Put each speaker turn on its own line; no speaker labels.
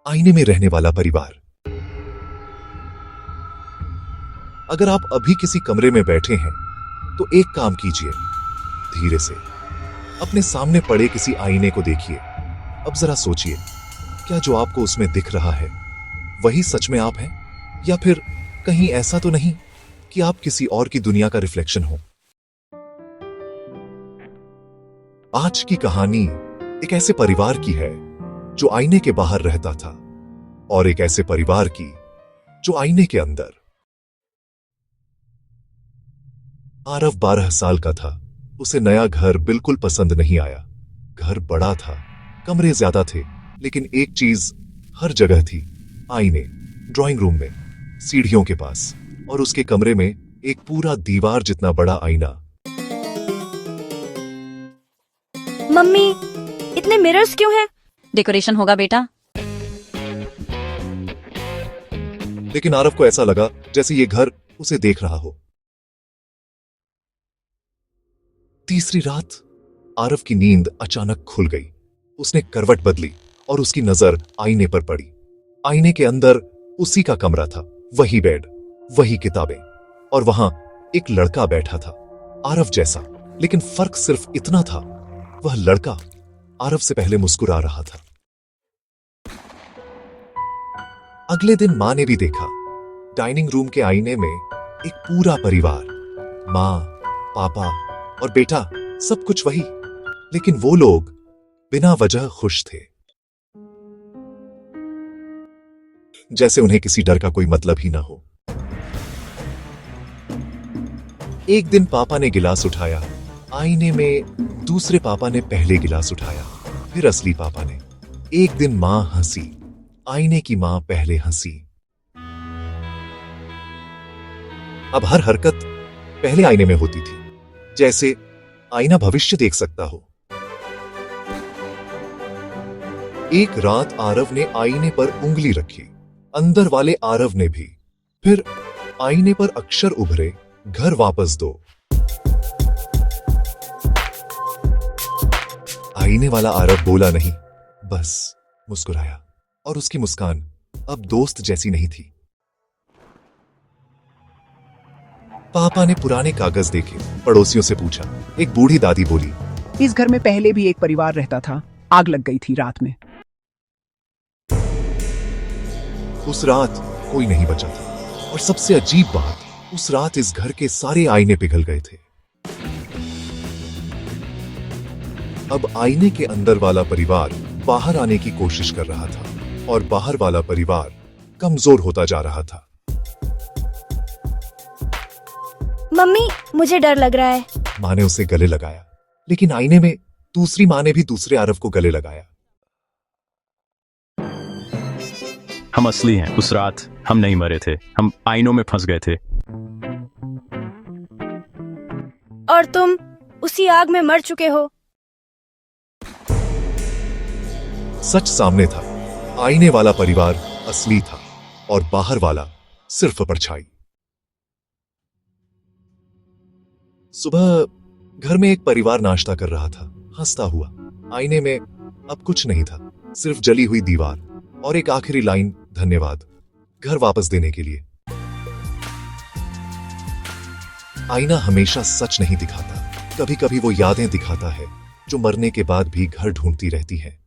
आईने में रहने वाला परिवार। अगर आप अभी किसी कमरे में बैठे हैं तो एक काम कीजिए, धीरे से अपने सामने पड़े किसी आईने को देखिए। अब जरा सोचिए, क्या जो आपको उसमें दिख रहा है वही सच में आप हैं, या फिर कहीं ऐसा तो नहीं कि आप किसी और की दुनिया का रिफ्लेक्शन हो। आज की कहानी एक ऐसे परिवार की है जो आईने के बाहर रहता था, और एक ऐसे परिवार की जो आईने के अंदर। आरव 12 साल का था। उसे नया घर बिल्कुल पसंद नहीं आया। घर बड़ा था, कमरे ज्यादा थे, लेकिन एक चीज हर जगह थी, आईने। ड्राइंग रूम में, सीढ़ियों के पास, और उसके कमरे में एक पूरा दीवार जितना बड़ा आईना।
मम्मी, इतने मिरर्स क्यों हैं?
डेकोरेशन होगा बेटा।
लेकिन आरव को ऐसा लगा जैसे ये घर उसे देख रहा हो। तीसरी रात आरव की नींद अचानक खुल गई। उसने करवट बदली और उसकी नजर आईने पर पड़ी। आईने के अंदर उसी का कमरा था, वही बेड, वही किताबें, और वहां एक लड़का बैठा था, आरव जैसा। लेकिन फर्क सिर्फ इतना था, वह लड़का आरव से पहले मुस्कुरा रहा था। अगले दिन मां ने भी देखा। डाइनिंग रूम के आईने में एक पूरा परिवार, मां, पापा और बेटा, सब कुछ वही। लेकिन वो लोग बिना वजह खुश थे, जैसे उन्हें किसी डर का कोई मतलब ही ना हो। एक दिन पापा ने गिलास उठाया, आईने में दूसरे पापा ने पहले गिलास उठाया, फिर असली पापा ने। एक दिन मां हंसी, आईने की मां पहले हंसी। अब हर हरकत पहले आईने में होती थी, जैसे आईना भविष्य देख सकता हो। एक रात आरव ने आईने पर उंगली रखी, अंदर वाले आरव ने भी। फिर आईने पर अक्षर उभरे, घर वापस दो। आईने वाला आरव बोला नहीं, बस मुस्कुराया, और उसकी मुस्कान अब दोस्त जैसी नहीं थी। पापा ने पुराने कागज देखे, पड़ोसियों से पूछा। एक बूढ़ी दादी बोली,
इस घर में पहले भी एक परिवार रहता था, आग लग गई थी रात में।
उस रात कोई नहीं बचा था, और सबसे अजीब बात, उस रात इस घर के सारे आईने पिघल गए थे। अब आईने के अंदर वाला परिवार बाहर आने की कोशिश कर रहा था, और बाहर वाला परिवार कमजोर होता जा रहा था।
मम्मी, मुझे डर लग रहा है।
मां ने उसे गले लगाया, लेकिन आईने में दूसरी मां ने भी दूसरे आरव को गले लगाया।
हम असली हैं। उस रात हम नहीं मरे थे, हम आईनों में फंस गए थे।
और तुम उसी आग में मर चुके हो।
सच सामने था, आईने वाला परिवार असली था, और बाहर वाला सिर्फ परछाई। सुबह घर में एक परिवार नाश्ता कर रहा था, हंसता हुआ। आईने में अब कुछ नहीं था, सिर्फ जली हुई दीवार और एक आखिरी लाइन, धन्यवाद, घर वापस देने के लिए। आईना हमेशा सच नहीं दिखाता, कभी कभी वो यादें दिखाता है जो मरने के बाद भी घर ढूंढती रहती हैं।